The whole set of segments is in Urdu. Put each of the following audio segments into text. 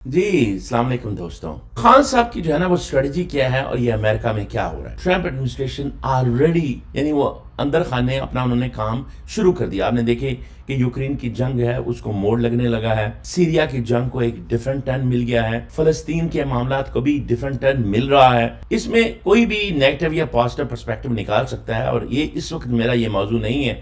جی السلام علیکم دوستوں. خان صاحب کی جو ہے نا وہ اسٹریٹجی کیا ہے اور یہ امریکہ میں کیا ہو رہا ہے. ٹرمپ ایڈمنسٹریشن آلریڈی یعنی وہ اندر خانے اپنا انہوں نے کام شروع کر دیا. آپ نے دیکھے کہ یوکرین کی جنگ ہے اس کو موڑ لگنے لگا ہے, سیریا کی جنگ کو ایک ڈیفرنٹ ٹرن مل گیا ہے, فلسطین کے معاملات کو بھی ڈیفرنٹ ٹرن مل رہا ہے. اس میں کوئی بھی نیگیٹو یا پازیٹیو پرسپیکٹو نکال سکتا ہے اور یہ اس وقت میرا یہ موضوع نہیں ہے.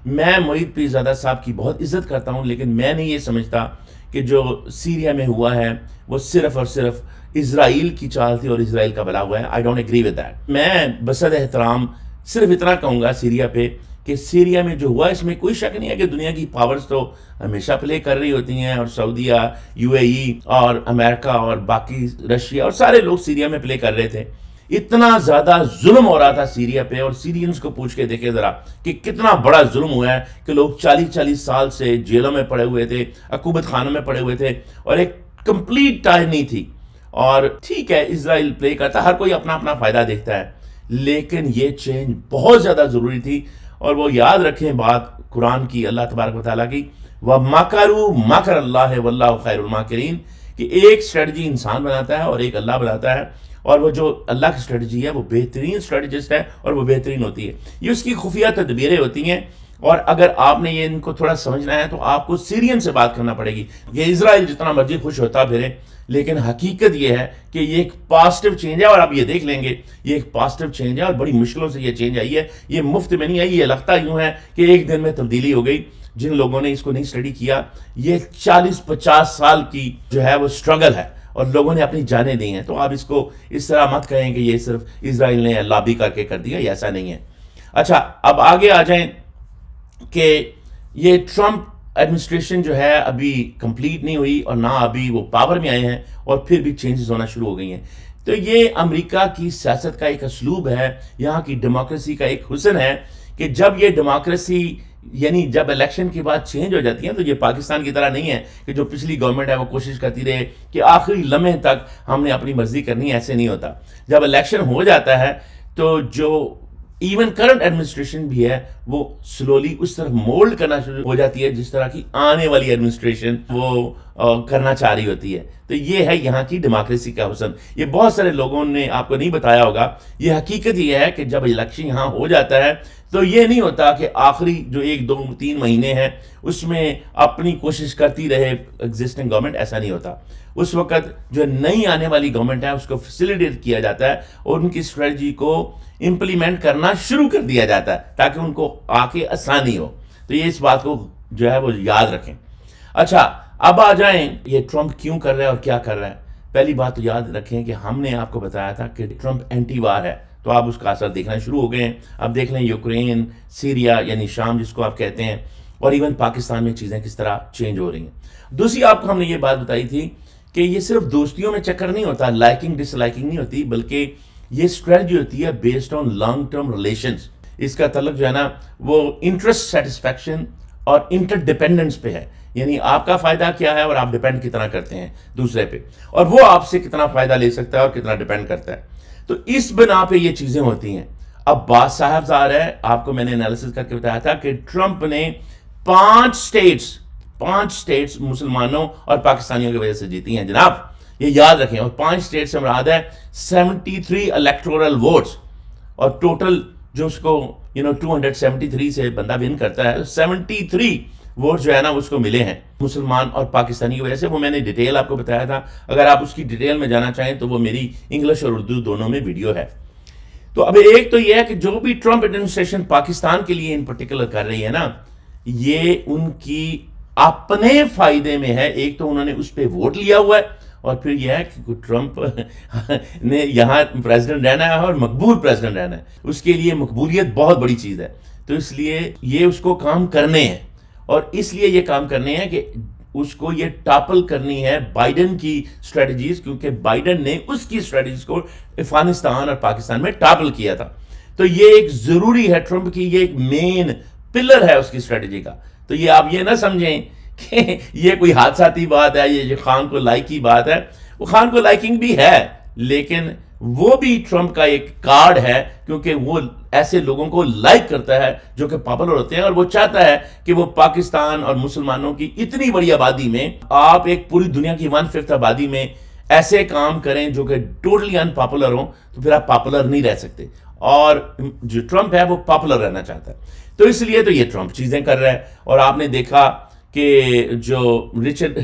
میں معید پیرزادہ صاحب کی بہت عزت کرتا ہوں, لیکن میں نہیں یہ سمجھتا کہ جو سیریا میں ہوا ہے وہ صرف اور صرف اسرائیل کی چال تھی اور اسرائیل کا بلا ہوا ہے. I don't agree with that. میں بصد احترام صرف اتنا کہوں گا سیریا پہ کہ سیریا میں جو ہوا اس میں کوئی شک نہیں ہے کہ دنیا کی پاورز تو ہمیشہ پلے کر رہی ہوتی ہیں, اور سعودیہ, یو اے ای اور امریکہ اور باقی رشیا اور سارے لوگ سیریا میں پلے کر رہے تھے. اتنا زیادہ ظلم ہو رہا تھا سیریا پہ, اور سیرینز کو پوچھ کے دیکھیں ذرا کہ کتنا بڑا ظلم ہوا ہے کہ لوگ 40 سال سے جیلوں میں پڑے ہوئے تھے, عقوبت خانوں میں پڑے ہوئے تھے, اور ایک کمپلیٹ ٹائم نہیں تھی. اور ٹھیک ہے اسرائیل پلے کرتا, ہر کوئی اپنا اپنا فائدہ دیکھتا ہے, لیکن یہ چینج بہت زیادہ ضروری تھی. اور وہ یاد رکھیں بات قرآن کی, اللہ تبارک و تعالیٰ کی, وَمَكَرُوا مَكَرَ اللَّهِ وَاللَّهُ خَيْرُ الْمَاكِرِينَ, کہ ایک اسٹریٹجی انسان بناتا ہے اور ایک اللہ بناتا ہے, اور وہ جو اللہ کی اسٹریٹجی ہے وہ بہترین اسٹریٹجسٹ ہے اور وہ بہترین ہوتی ہے. یہ اس کی خفیہ تدبیریں ہوتی ہیں, اور اگر آپ نے یہ ان کو تھوڑا سمجھنا ہے تو آپ کو سیرین سے بات کرنا پڑے گی. یہ اسرائیل جتنا مرضی خوش ہوتا پھرے, لیکن حقیقت یہ ہے کہ یہ ایک پازیٹیو چینج ہے, اور آپ یہ دیکھ لیں گے یہ ایک پازیٹیو چینج ہے, اور بڑی مشکلوں سے یہ چینج آئی ہے. یہ مفت میں نہیں آئی, یہ لگتا یوں ہے کہ ایک دن میں تبدیلی ہو گئی. جن لوگوں نے اس کو نہیں اسٹڈی کیا, یہ 40-50 سال کی جو ہے وہ اسٹرگل ہے, اور لوگوں نے اپنی جانیں دی ہیں. تو آپ اس کو اس طرح مت کہیں کہ یہ صرف اسرائیل نے لابی کر کے کر دیا, یہ ایسا نہیں ہے. اچھا اب آگے آ جائیں کہ یہ ٹرمپ ایڈمنسٹریشن جو ہے ابھی کمپلیٹ نہیں ہوئی, اور نہ ابھی وہ پاور میں آئے ہیں, اور پھر بھی چینجز ہونا شروع ہو گئی ہیں. تو یہ امریکہ کی سیاست کا ایک اسلوب ہے, یہاں کی ڈیموکریسی کا ایک حسن ہے کہ جب یہ ڈیموکریسی یعنی جب الیکشن کے بعد چینج ہو جاتی ہیں, تو یہ پاکستان کی طرح نہیں ہے کہ جو پچھلی گورنمنٹ ہے وہ کوشش کرتی رہے کہ آخری لمحے تک ہم نے اپنی مرضی کرنی ہے. ایسے نہیں ہوتا. جب الیکشن ہو جاتا ہے تو جو ایون کرنٹ ایڈمنسٹریشن بھی ہے وہ سلولی اس طرف مولڈ کرنا شروع ہو جاتی ہے جس طرح کی آنے والی ایڈمنسٹریشن وہ کرنا چاہ رہی ہوتی ہے. تو یہ ہے یہاں کی ڈیموکریسی کا حسن. یہ بہت سارے لوگوں نے آپ کو نہیں بتایا ہوگا. یہ حقیقت یہ ہے کہ جب الیکشن یہاں ہو جاتا ہے تو یہ نہیں ہوتا کہ آخری جو 1-2-3 مہینے ہیں اس میں اپنی کوشش کرتی رہے ایگزسٹنگ گورنمنٹ, ایسا نہیں ہوتا. اس وقت جو نئی آنے والی گورنمنٹ ہے اس کو فیسیلیٹیٹ کیا جاتا ہے, اور ان کی اسٹریٹجی کو امپلیمنٹ کرنا شروع کر دیا جاتا ہے تاکہ ان کو آ کے آسانی ہو. تو یہ اس بات کو جو ہے وہ یاد رکھیں. اچھا اب آ جائیں یہ ٹرمپ کیوں کر رہا ہے اور کیا کر رہا ہے. پہلی بات تو یاد رکھیں کہ ہم نے آپ کو بتایا تھا کہ ٹرمپ اینٹی وار ہے, تو آپ اس کا اثر دیکھنا شروع ہو گئے ہیں. اب دیکھ لیں یوکرین, سیریا یعنی شام جس کو آپ کہتے ہیں, اور ایون پاکستان میں چیزیں کس طرح چینج ہو رہی ہیں. دوسری آپ کو ہم نے یہ بات بتائی تھی کہ یہ صرف دوستیوں میں چکر نہیں ہوتا, لائکنگ ڈس لائکنگ نہیں ہوتی, بلکہ یہ اسٹریٹجی ہوتی ہے based on long term relations. اس کا تعلق جو ہے نا وہ انٹرسٹ سیٹسفیکشن اور انٹر ڈیپینڈنس پہ ہے. یعنی آپ کا فائدہ کیا ہے اور آپ ڈیپینڈ کتنا کرتے ہیں دوسرے پہ, اور وہ آپ سے کتنا فائدہ لے سکتا ہے اور کتنا ڈیپینڈ کرتا ہے. تو اس بنا پہ یہ چیزیں ہوتی ہیں. اب بات صاحب ظاہر ہے, آپ کو میں نے انالیسس کر کے بتایا تھا کہ ٹرمپ نے 5 اسٹیٹس مسلمانوں اور پاکستانیوں کی وجہ سے جیتی ہیں جناب, یہ یاد رکھیں. اور 5 اسٹیٹ سے مراد ہے 73 الیکٹورل ووٹس, اور ٹوٹل جو اس کو 273 سے بندہ ون کرتا ہے, 73 ووٹ جو ہے نا اس کو ملے ہیں مسلمان اور پاکستانی کی وجہ سے. وہ میں نے ڈیٹیل آپ کو بتایا تھا, اگر آپ اس کی ڈیٹیل میں جانا چاہیں تو وہ میری انگلش اور اردو دونوں میں ویڈیو ہے. تو اب ایک تو یہ ہے کہ جو بھی ٹرمپ ایڈمنسٹریشن پاکستان کے لیے ان پرٹیکولر کر رہی ہے نا, یہ ان کی اپنے فائدے میں ہے. ایک تو انہوں نے اس پہ ووٹ لیا ہوا ہے, اور پھر یہ ہے کہ ٹرمپ نے یہاں پریزیڈنٹ رہنا ہے اور مقبول پریزیڈنٹ رہنا ہے, اس کے لیے مقبولیت بہت بڑی چیز ہے. تو اس لیے یہ اس کو کام کرنے ہیں, اور اس لیے یہ کام کرنے ہیں کہ اس کو یہ ٹاپل کرنی ہے بائیڈن کی اسٹریٹجیز, کیونکہ بائیڈن نے اس کی اسٹریٹجیز کو افغانستان اور پاکستان میں ٹاپل کیا تھا. تو یہ ایک ضروری ہے ٹرمپ کی, یہ ایک مین پلر ہے اس کی اسٹریٹجی کا. تو یہ آپ یہ نہ سمجھیں کہ یہ کوئی حادثاتی بات ہے, یہ خان کو لائک کی بات ہے. وہ خان کو لائکنگ بھی ہے, لیکن وہ بھی ٹرمپ کا ایک کارڈ ہے، کیونکہ وہ ایسے لوگوں کو لائک کرتا ہے جو کہ پاپولر ہوتے ہیں، اور وہ چاہتا ہے کہ وہ پاکستان اور مسلمانوں کی اتنی بڑی آبادی میں، آپ ایک پوری دنیا کی 1/5 آبادی میں ایسے کام کریں جو کہ ٹوٹلی ان پاپولر ہوں، تو پھر آپ پاپولر نہیں رہ سکتے، اور جو ٹرمپ ہے وہ پاپولر رہنا چاہتا ہے، تو اس لیے تو یہ ٹرمپ چیزیں کر رہا ہے۔ اور آپ نے دیکھا کہ جو رچرڈ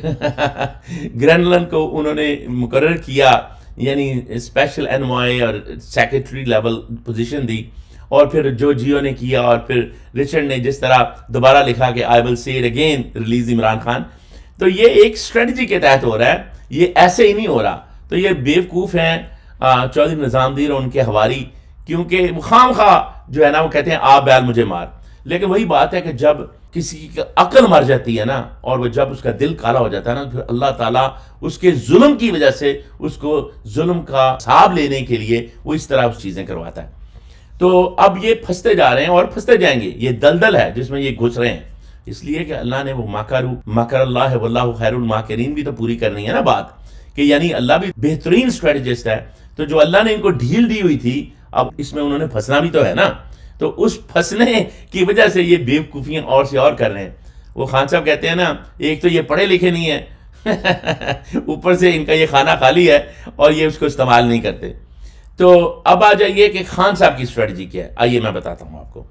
گرینلن کو انہوں نے مقرر کیا، یعنی اسپیشل انوائے اور سیکرٹری لیول پوزیشن دی، اور پھر جو جیو نے کیا، اور پھر رچرڈ نے جس طرح دوبارہ لکھا کہ I will see it again release Imran Khan, تو یہ ایک اسٹریٹجی کے تحت ہو رہا ہے، یہ ایسے ہی نہیں ہو رہا۔ تو یہ بیوقوف ہیں چودھری نظام دین اور ان کے حواری، کیونکہ خام خواہ جو ہے نا وہ کہتے ہیں آپ بیل مجھے مار، لیکن وہی بات ہے کہ جب کسی کی عقل مر جاتی ہے نا، اور وہ جب اس کا دل کالا ہو جاتا ہے نا، پھر اللہ تعالیٰ اس کے ظلم کی وجہ سے اس کو ظلم کا حساب لینے کے لیے وہ اس طرح اس چیزیں کرواتا ہے۔ تو اب یہ پھنستے جا رہے ہیں اور پھنستے جائیں گے، یہ دلدل ہے جس میں یہ گھس رہے ہیں، اس لیے کہ اللہ نے وہ مکر اللہ واللہ خیر الماکرین بھی تو پوری کرنی ہے نا بات، کہ یعنی اللہ بھی بہترین اسٹریٹجسٹ ہے، تو جو اللہ نے ان کو ڈھیل دی ہوئی تھی، اب اس میں انہوں نے پھنسنا بھی تو ہے نا، تو اس پھنسنے کی وجہ سے یہ بیوقوفیاں اور سے اور کر رہے ہیں۔ وہ خان صاحب کہتے ہیں نا، ایک تو یہ پڑھے لکھے نہیں ہیں اوپر سے ان کا یہ کھانا خالی ہے اور یہ اس کو استعمال نہیں کرتے۔ تو اب آ جائیے کہ خان صاحب کی اسٹریٹجی کیا ہے، آئیے میں بتاتا ہوں آپ کو۔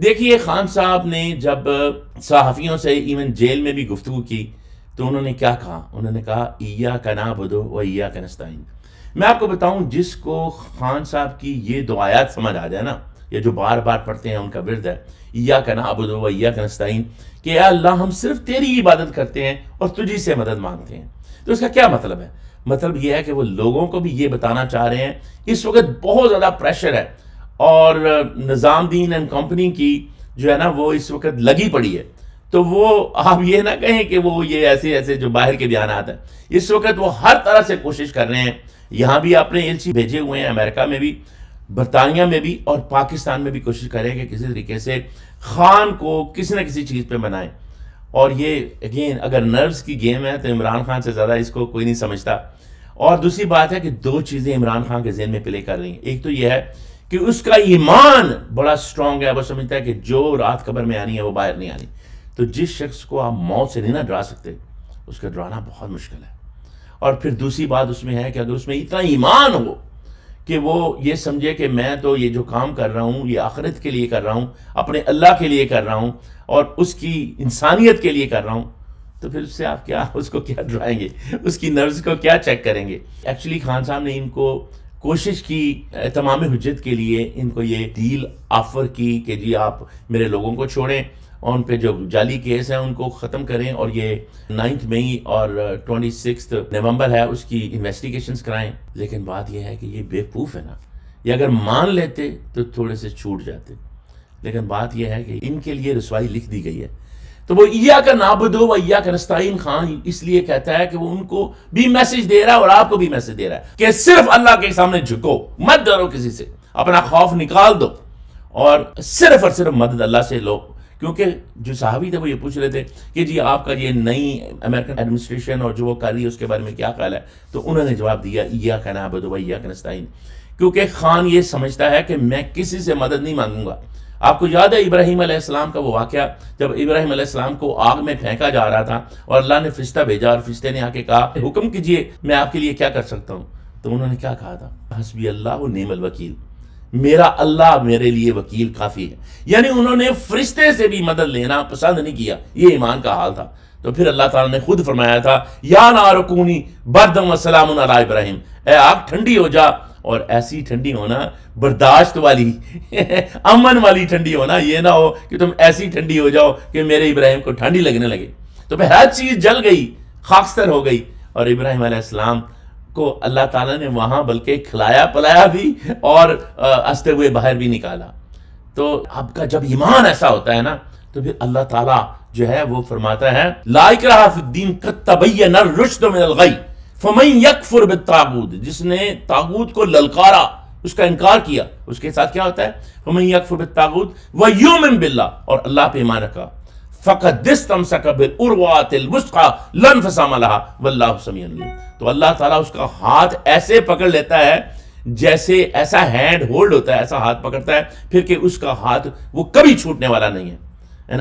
دیکھیے خان صاحب نے جب صحافیوں سے ایون جیل میں بھی گفتگو کی تو انہوں نے کیا کہا؟ انہوں نے کہا ایاک نعبد و ایاک نستعین۔ میں آپ کو بتاؤں، جس کو خان صاحب کی یہ دو آیات سمجھ آ جائے نا، یہ جو بار بار پڑھتے ہیں ان کا ورد ہے ایاک نعبد و ایاک نستعین، کہ اے اللہ ہم صرف تیری عبادت کرتے ہیں اور تجھی سے مدد مانگتے ہیں، تو اس کا کیا مطلب ہے؟ مطلب یہ ہے کہ وہ لوگوں کو بھی یہ بتانا چاہ رہے ہیں، اس وقت بہت زیادہ پریشر ہے، اور نظام دین اینڈ کمپنی کی جو ہے نا وہ اس وقت لگی پڑی ہے، تو وہ آپ یہ نہ کہیں کہ وہ یہ ایسے ایسے جو باہر کے بیانات ہیں، اس وقت وہ ہر طرح سے کوشش کر رہے ہیں۔ یہاں بھی آپ نے ایلچی بھیجے ہوئے ہیں، امریکہ میں بھی، برطانیہ میں بھی، اور پاکستان میں بھی کوشش کریں کہ کسی طریقے سے خان کو کسی نہ کسی چیز پہ بنائیں، اور یہ اگین اگر نروز کی گیم ہے تو عمران خان سے زیادہ اس کو کوئی نہیں سمجھتا۔ اور دوسری بات ہے کہ دو چیزیں عمران خان کے ذہن میں پلے کر رہی ہیں، ایک تو یہ ہے کہ اس کا ایمان بڑا سٹرونگ ہے، وہ سمجھتا ہے کہ جو رات قبر میں آنی ہے وہ باہر نہیں آنی، تو جس شخص کو آپ موت سے نہیں نہ ڈرا سکتے اس کا ڈرانا بہت مشکل ہے۔ اور پھر دوسری بات اس میں ہے کہ اگر اس میں اتنا ایمان ہو کہ وہ یہ سمجھے کہ میں تو یہ جو کام کر رہا ہوں یہ آخرت کے لیے کر رہا ہوں، اپنے اللہ کے لیے کر رہا ہوں، اور اس کی انسانیت کے لیے کر رہا ہوں، تو پھر اس سے آپ کیا اس کو کیا ڈرائیں گے، اس کی نروز کو کیا چیک کریں گے؟ ایکچولی خان صاحب نے ان کو کوشش کی تمام حجت کے لیے، ان کو یہ ڈیل آفر کی کہ جی آپ میرے لوگوں کو چھوڑیں اور ان پہ جو جعلی کیس ہیں ان کو ختم کریں، اور یہ 9 مئی اور 26 نومبر ہے اس کی انویسٹیگیشنز کرائیں۔ لیکن بات یہ ہے کہ یہ بیوقوف ہے نا، یہ اگر مان لیتے تو تھوڑے سے چھوٹ جاتے، لیکن بات یہ ہے کہ ان کے لیے رسوائی لکھ دی گئی ہے۔ تو وہ ایاک نعبد و ایاک نستعین خان اس لیے کہتا ہے کہ وہ ان کو بھی میسج دے رہا ہے اور آپ کو بھی میسج دے رہا ہے کہ صرف اللہ کے سامنے جھکو، مت ڈرو کسی سے، اپنا خوف نکال دو اور صرف مدد اللہ سے لو۔ کیونکہ جو صحابی تھے وہ یہ پوچھ رہے تھے کہ جی آپ کا یہ نئی امریکن ایڈمنسٹریشن اور جو وہ کر رہی ہے اس کے بارے میں کیا خیال ہے، تو انہوں نے جواب دیا ایاک نعبد و ایاک نستعین، کیونکہ خان یہ سمجھتا ہے کہ میں کسی سے مدد نہیں مانگوں گا۔ آپ کو یاد ہے ابراہیم علیہ السلام کا وہ واقعہ، جب ابراہیم علیہ السلام کو آگ میں پھینکا جا رہا تھا اور اللہ نے فرشتہ بھیجا اور فرشتے نے آ کے کہا حکم کیجئے میں آپ کے لیے کیا کر سکتا ہوں، تو انہوں نے کیا کہا تھا؟ حسبی اللہ و نعم الوکیل، میرا اللہ میرے لیے وکیل کافی ہے۔ یعنی انہوں نے فرشتے سے بھی مدد لینا پسند نہیں کیا، یہ ایمان کا حال تھا۔ تو پھر اللہ تعالیٰ نے خود فرمایا تھا یا نار کونی بردم و سلام علی ابراہیم، اے آگ ٹھنڈی ہو جا، اور ایسی ٹھنڈی ہونا برداشت والی امن والی ٹھنڈی ہونا، یہ نہ ہو کہ تم ایسی ٹھنڈی ہو جاؤ کہ میرے ابراہیم کو ٹھنڈی لگنے لگے۔ تو پھر ہر چیز جل گئی، خاکستر ہو گئی، اور ابراہیم علیہ السلام کو اللہ تعالیٰ نے وہاں بلکہ کھلایا پلایا بھی اور ہنستے ہوئے باہر بھی نکالا۔ تو آپ کا جب ایمان ایسا ہوتا ہے نا تو پھر اللہ تعالیٰ جو ہے وہ فرماتا ہے لا اکراہ فی الدین قد تبین الرشد من الغی فمن یکفر بالطاغوت، جس نے طاغوت کو للکارا، اس کا انکار کیا، اس کے ساتھ کیا ہوتا ہے؟ فمن یکفر بالطاغوت ویؤمن باللہ، اور اللہ پہ ایمان رکھا، فقد استمسک بالعروۃ الوثقی لا انفصام لہا واللہ سمیع علیم، تو اللہ تعالیٰ اس کا ہاتھ ایسے پکڑ لیتا ہے جیسے ایسا ہینڈ ہولڈ ہوتا ہے، ایسا ہاتھ پکڑتا ہے پھر کہ اس کا ہاتھ وہ کبھی چھوٹنے والا نہیں ہے.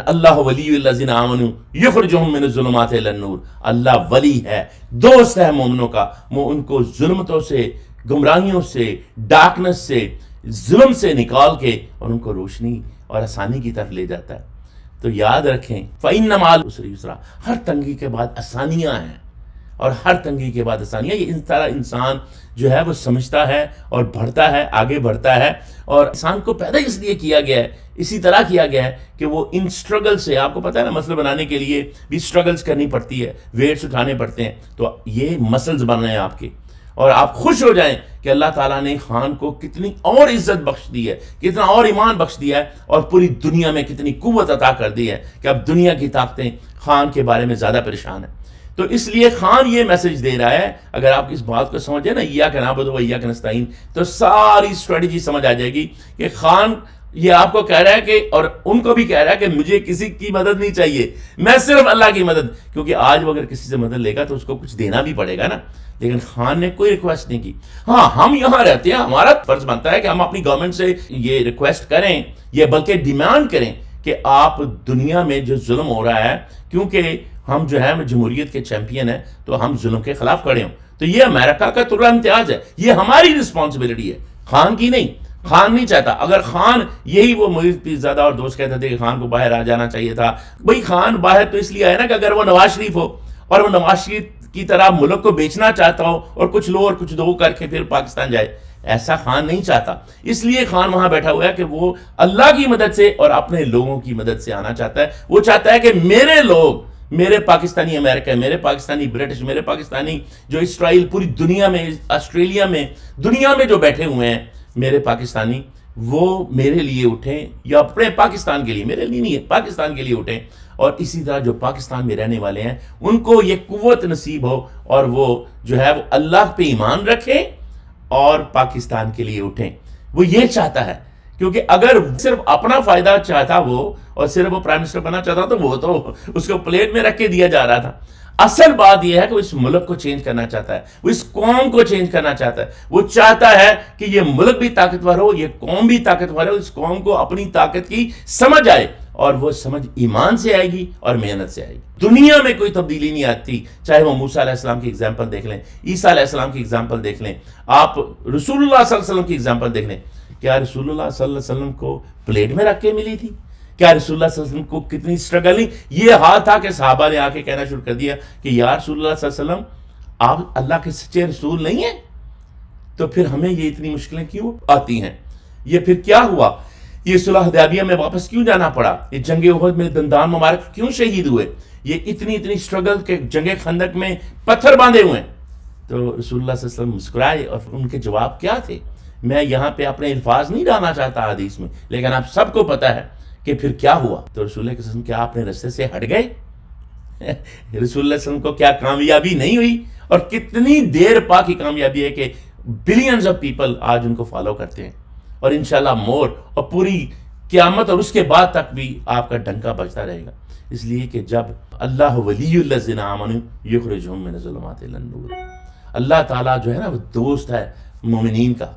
اللہ ولی الذین آمنوا یخرجہم من الظلمات الی النور. اللہ ولی ہے، دوست ہے مومنوں کا، وہ ان کو ظلمتوں سے، گمراہیوں سے، ڈارکنس سے، ظلم سے نکال کے اور ان کو روشنی اور آسانی کی طرف لے جاتا ہے. تو یاد رکھیں فَإِنَّ مَعَ الْعُسْرِ يُسْرًا، ہر تنگی کے بعد آسانیاں ہیں، اور ہر تنگی کے بعد آسانیاں. یہ اس طرح انسان جو ہے وہ سمجھتا ہے اور بڑھتا ہے، آگے بڑھتا ہے. اور انسان کو پیدا اس لیے کیا گیا ہے، اسی طرح کیا گیا ہے کہ وہ ان سٹرگل سے، آپ کو پتہ ہے نا مسل بنانے کے لیے بھی سٹرگلز کرنی پڑتی ہے، ویٹس اٹھانے پڑتے ہیں. تو یہ مسلز بن رہے ہیں آپ کے، اور آپ خوش ہو جائیں کہ اللہ تعالیٰ نے خان کو کتنی اور عزت بخش دی ہے، کتنا اور ایمان بخش دیا ہے، اور پوری دنیا میں کتنی قوت عطا کر دی ہے کہ اب دنیا کی طاقتیں خان کے بارے میں زیادہ پریشان ہیں. تو اس لیے خان یہ میسج دے رہا ہے، اگر آپ اس بات کو سمجھیں نا ایاک نعبد و ایاک نستعین، تو ساری اسٹریٹجی سمجھ آ جائے گی کہ خان یہ آپ کو کہہ رہا ہے کہ، اور ان کو بھی کہہ رہا ہے کہ مجھے کسی کی مدد نہیں چاہیے، میں صرف اللہ کی مدد. کیونکہ آج وہ اگر کسی سے مدد لے گا تو اس کو کچھ دینا بھی پڑے گا نا. لیکن خان نے کوئی ریکویسٹ نہیں کی. ہاں ہم یہاں رہتے ہیں، ہمارا فرض بنتا ہے کہ ہم اپنی گورنمنٹ سے یہ ریکویسٹ کریں، یہ بلکہ ڈیمانڈ کریں کہ آپ دنیا میں جو ظلم ہو رہا ہے، کیونکہ ہم جو ہے جمہوریت کے چیمپئن ہیں، تو ہم ظلم کے خلاف کھڑے ہوں. تو یہ امریکہ کا ترا امتیاز ہے، یہ ہماری رسپانسبلٹی ہے، خان کی نہیں. خان نہیں چاہتا. اگر خان یہی، وہ مجید پیرزادہ اور دوست کہتے تھے کہ خان کو باہر آ جانا چاہیے تھا. بھئی خان باہر تو اس لیے آئے نا کہ اگر وہ نواز شریف ہو اور وہ نواز شریف کی طرح ملک کو بیچنا چاہتا ہو اور کچھ لو اور کچھ دو کر کے پھر پاکستان جائے، ایسا خان نہیں چاہتا. اس لیے خان وہاں بیٹھا ہوا ہے کہ وہ اللہ کی مدد سے اور اپنے لوگوں کی مدد سے آنا چاہتا ہے. وہ چاہتا ہے کہ میرے لوگ، میرے پاکستانی امریکہ، میرے پاکستانی برٹش، میرے پاکستانی جو اسرائیل، پوری دنیا میں، آسٹریلیا میں، دنیا میں جو بیٹھے ہوئے ہیں میرے پاکستانی، وہ میرے لیے اٹھیں، یا اپنے پاکستان کے لیے، میرے لیے نہیں ہے، پاکستان کے لیے اٹھیں. اور اسی طرح جو پاکستان میں رہنے والے ہیں ان کو یہ قوت نصیب ہو، اور وہ جو ہے وہ اللہ پہ ایمان رکھیں اور پاکستان کے لیے اٹھیں. وہ یہ چاہتا ہے. کیونکہ اگر صرف اپنا فائدہ چاہتا وہ، اور صرف وہ پرائم منسٹر بننا چاہتا تو وہ تو اس کو پلیٹ میں رکھ کے دیا جا رہا تھا. اصل بات یہ ہے کہ وہ اس ملک کو چینج کرنا چاہتا ہے، وہ اس قوم کو چینج کرنا چاہتا ہے. وہ چاہتا ہے کہ یہ ملک بھی طاقتور ہو، یہ قوم بھی طاقتور ہو، اس قوم کو اپنی طاقت کی سمجھ آئے، اور وہ سمجھ ایمان سے آئے گی اور محنت سے آئے گی. دنیا میں کوئی تبدیلی نہیں آتی، چاہے وہ موسیٰ علیہ السلام کی ایگزامپل دیکھ لیں، عیسیٰ علیہ السلام کی ایگزامپل دیکھ لیں، آپ رسول اللہ صلی اللہ علیہ وسلم کی ایگزامپل دیکھ لیں. کیا رسول اللہ صلی اللہ علیہ وسلم کو پلیٹ میں رکھ کے ملی تھی؟ کیا رسول اللہ صلی اللہ علیہ وسلم کو کتنی سٹرگل نہیں؟ یہ حال تھا کہ صحابہ نے آ کے کہنا شروع کر دیا کہ یا رسول اللہ صلی اللہ علیہ وسلم، آپ اللہ کے سچے رسول نہیں ہیں، تو پھر ہمیں یہ اتنی مشکلیں کیوں آتی ہیں؟ یہ پھر کیا ہوا؟ یہ صلح حدیبیہ میں واپس کیوں جانا پڑا؟ یہ جنگ احد میں دندان مبارک کیوں شہید ہوئے؟ یہ اتنی سٹرگل کے جنگ خندق میں پتھر باندھے ہوئے ہیں. تو رسول اللہ صلی اللہ علیہ وسلم مسکرائے، اور ان کے جواب کیا تھے؟ میں یہاں پہ اپنے الفاظ نہیں ڈالنا چاہتا حدیث میں، لیکن آپ سب کو پتا ہے کہ پھر کیا ہوا. تو رسول اللہ صلی اللہ علیہ وسلم کیا اپنے رستے سے ہٹ گئے؟ رسول اللہ صلی اللہ علیہ وسلم کو کیا کامیابی نہیں ہوئی؟ اور کتنی دیر پا کی کامیابی ہے کہ بلینز آف پیپل آج ان کو فالو کرتے ہیں، اور انشاءاللہ مور، اور پوری قیامت اور اس کے بعد تک بھی آپ کا ڈنکا بجتا رہے گا. اس لیے کہ جب اللہ ولی الذین آمنوا یخرجہم من الظلمات الی النور، اللہ تعالیٰ جو ہے نا وہ دوست ہے مومنین کا،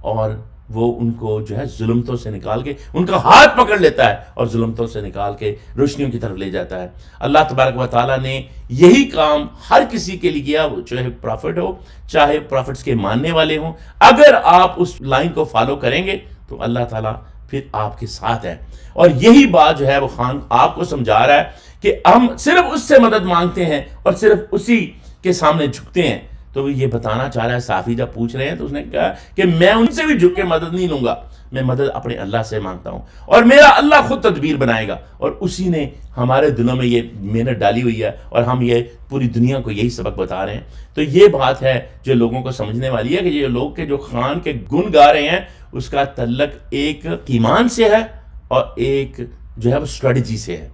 اور وہ ان کو جو ہے ظلمتوں سے نکال کے ان کا ہاتھ پکڑ لیتا ہے اور ظلمتوں سے نکال کے روشنیوں کی طرف لے جاتا ہے. اللہ تبارک و تعالیٰ نے یہی کام ہر کسی کے لیے کیا، وہ چاہے پرافٹ ہو، چاہے پرافٹس کے ماننے والے ہوں. اگر آپ اس لائن کو فالو کریں گے تو اللہ تعالیٰ پھر آپ کے ساتھ ہے. اور یہی بات جو ہے وہ خان آپ کو سمجھا رہا ہے کہ ہم صرف اس سے مدد مانگتے ہیں اور صرف اسی کے سامنے جھکتے ہیں. تو وہ یہ بتانا چاہ رہا ہے، صحافی جب پوچھ رہے ہیں تو اس نے کہا کہ میں ان سے بھی جھک کے مدد نہیں لوں گا، میں مدد اپنے اللہ سے مانگتا ہوں، اور میرا اللہ خود تدبیر بنائے گا. اور اسی نے ہمارے دلوں میں یہ محنت ڈالی ہوئی ہے، اور ہم یہ پوری دنیا کو یہی سبق بتا رہے ہیں. تو یہ بات ہے جو لوگوں کو سمجھنے والی ہے کہ یہ لوگ کے جو خان کے گن گا رہے ہیں اس کا تعلق ایک ایمان سے ہے اور ایک جو ہے وہ اسٹریٹجی سے ہے.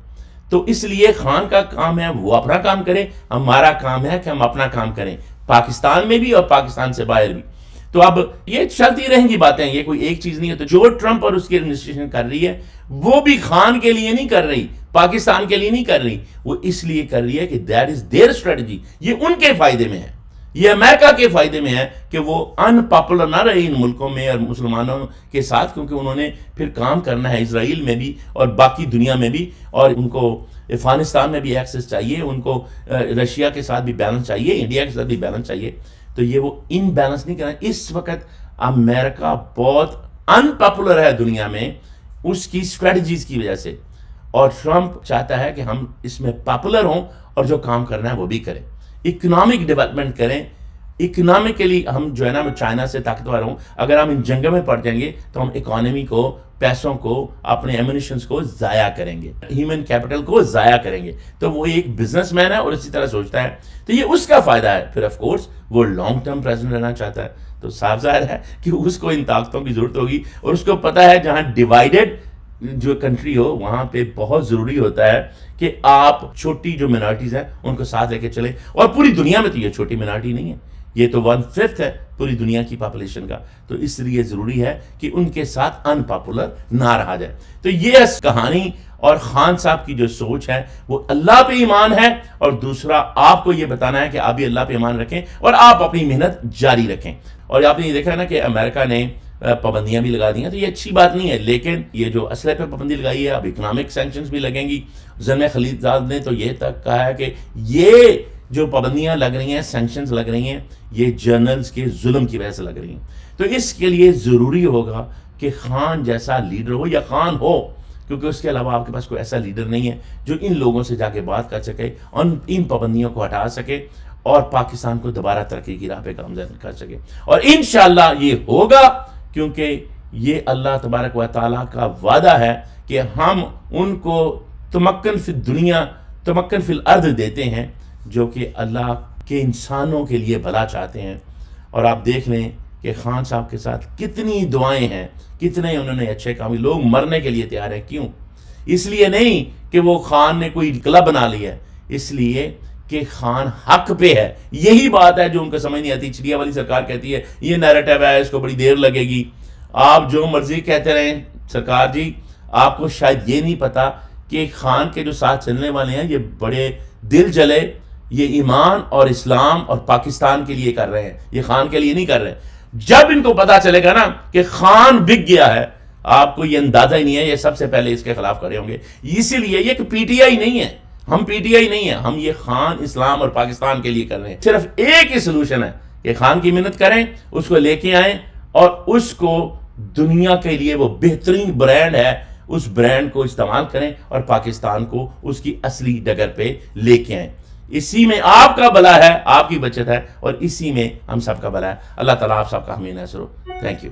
تو اس لیے خان کا کام ہے وہ اپنا کام کرے، ہمارا کام ہے کہ ہم اپنا کام کریں، پاکستان میں بھی اور پاکستان سے باہر بھی. تو اب یہ چلتی رہیں گی باتیں، یہ کوئی ایک چیز نہیں ہے. تو جو ٹرمپ اور اس کی ایڈمنسٹریشن کر رہی ہے وہ بھی خان کے لیے نہیں کر رہی، پاکستان کے لیے نہیں کر رہی، وہ اس لیے کر رہی ہے کہ دیٹ از دیئر اسٹریٹجی، یہ ان کے فائدے میں ہے. یہ امریکہ کے فائدے میں ہے کہ وہ ان پاپولر نہ رہے ان ملکوں میں اور مسلمانوں کے ساتھ، کیونکہ انہوں نے پھر کام کرنا ہے اسرائیل میں بھی اور باقی دنیا میں بھی، اور ان کو افغانستان میں بھی ایکسس چاہیے، ان کو رشیا کے ساتھ بھی بیلنس چاہیے، انڈیا کے ساتھ بھی بیلنس چاہیے. تو یہ وہ ان بیلنس نہیں کرنا. اس وقت امریکہ بہت ان پاپولر ہے دنیا میں اس کی اسٹریٹجیز کی وجہ سے، اور ٹرمپ چاہتا ہے کہ ہم اس میں پاپولر ہوں اور جو کام کرنا ہے وہ بھی کریں، اکنامک ڈیولپمنٹ کریں. اکنامکلی ہم جو ہے نا چائنا سے طاقتور ہوں. اگر ہم ان جنگوں میں پڑ جائیں گے تو ہم اکانومی کو، پیسوں کو، اپنے ایمونیشنز کو ضائع کریں گے، ہیومن کیپٹل کو ضائع کریں گے. تو وہ ایک بزنس مین ہے اور اسی طرح سوچتا ہے، تو یہ اس کا فائدہ ہے. پھر آف کورس وہ لانگ ٹرم پریزیڈنٹ رہنا چاہتا ہے، تو صاف ظاہر ہے کہ اس کو ان طاقتوں کی ضرورت ہوگی، اور اس کو پتہ ہے جہاں ڈیوائیڈڈ جو کنٹری ہو وہاں پہ بہت ضروری ہوتا ہے کہ آپ چھوٹی جو منارٹیز ہیں ان کو ساتھ لے کے چلیں. اور پوری دنیا میں تو یہ چھوٹی منارٹی نہیں ہے، یہ تو 1/5 ہے پوری دنیا کی پاپولیشن کا. تو اس لیے ضروری ہے کہ ان کے ساتھ ان پاپولر نہ رہا جائے. تو یہ کہانی اور خان صاحب کی جو سوچ ہے وہ اللہ پہ ایمان ہے، اور دوسرا آپ کو یہ بتانا ہے کہ آپ بھی اللہ پہ ایمان رکھیں اور آپ اپنی محنت جاری رکھیں. اور آپ نے یہ دیکھا نا کہ امریکہ نے پابندیاں بھی لگا دی ہیں، تو یہ اچھی بات نہیں ہے، لیکن یہ جو اسلحے پہ پابندی لگائی ہے، اب اکنامک سینکشنز بھی لگیں گی. زلمے خلیلزاد نے تو یہ تک کہا ہے کہ یہ جو پابندیاں لگ رہی ہیں، سینکشنز لگ رہی ہیں، یہ جرنلز کے ظلم کی وجہ سے لگ رہی ہیں. تو اس کے لیے ضروری ہوگا کہ خان جیسا لیڈر ہو، یا خان ہو، کیونکہ اس کے علاوہ آپ کے پاس کوئی ایسا لیڈر نہیں ہے جو ان لوگوں سے جا کے بات کر سکے، ان پابندیوں کو ہٹا سکے اور پاکستان کو دوبارہ ترقی کی راہ پہ گامزن کر سکے. اور انشاءاللہ یہ ہوگا، کیونکہ یہ اللہ تبارک و تعالیٰ کا وعدہ ہے کہ ہم ان کو تمکن فی الدنیا تمکن فی الارض دیتے ہیں، جو کہ اللہ کے انسانوں کے لیے بھلا چاہتے ہیں. اور آپ دیکھ لیں کہ خان صاحب کے ساتھ کتنی دعائیں ہیں، کتنے انہوں نے اچھے کام، لوگ مرنے کے لیے تیار ہیں. کیوں؟ اس لیے نہیں کہ وہ خان نے کوئی کلب بنا لی ہے، اس لیے کہ خان حق پہ ہے. یہی بات ہے جو ان کو سمجھ نہیں آتی. چڑیا والی سرکار کہتی ہے یہ نیریٹو ہے، اس کو بڑی دیر لگے گی. آپ جو مرضی کہتے رہیں سرکار جی، آپ کو شاید یہ نہیں پتا کہ خان کے جو ساتھ چلنے والے ہیں یہ بڑے دل جلے، یہ ایمان اور اسلام اور پاکستان کے لیے کر رہے ہیں، یہ خان کے لیے نہیں کر رہے. جب ان کو پتا چلے گا نا کہ خان بک گیا ہے، آپ کو یہ اندازہ ہی نہیں ہے، یہ سب سے پہلے اس کے خلاف کھڑے ہوں گے. اسی لیے یہ کہ پی ٹی آئی نہیں ہے، ہم پی ٹی آئی نہیں ہے، ہم یہ خان، اسلام اور پاکستان کے لیے کر رہے ہیں. صرف ایک ہی سلوشن ہے کہ خان کی محنت کریں، اس کو لے کے آئیں، اور اس کو دنیا کے لیے وہ بہترین برانڈ ہے، اس برانڈ کو استعمال کریں اور پاکستان کو اس کی اصلی ڈگر پہ لے کے آئیں. اسی میں آپ کا بھلا ہے، آپ کی بچت ہے، اور اسی میں ہم سب کا بھلا ہے. اللہ تعالیٰ آپ سب کا حامی ناصر ہو. Thank you.